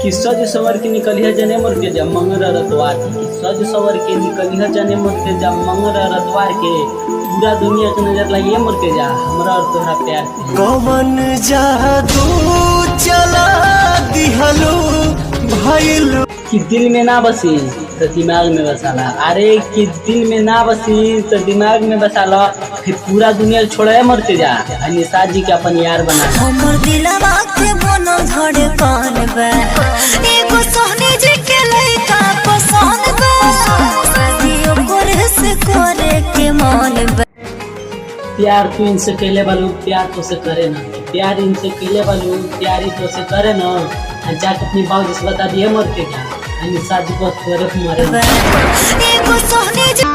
कि सज सवर के निकलिया जने मोर के जब मंगर रतवार के, कि सज सवर के निकलिया जने मोर के जब मंगर रतवार के, पूरा दुनिया के नजर लगिए मोर के जा हमरा और तोहरा प्यार के। कौन जादू चला दिहलो भइल कि दिल में ना बसी तो दिमाग में बसाला, अरे कि दिल में ना बसी तो दिमाग में बसाला, फिर पूरा दुनिया छोड़े मर के जा निशा जी के अपन यार बना। हमर दिलवा के मोनो धड़कन बा, एगो सोहनी जी के लइका पसंद बा, शादियों करे से करे के मन बा। प्यार तू इनसे कैले बालू, प्यार तो से करे ना, प्यार इनसे कैले बालू, प्यार ही तो से करे ना। जाके अपनी बाबू से बता दिए मर के क्या निशा जी को तोरे मरे ना। एगो सोहनी जी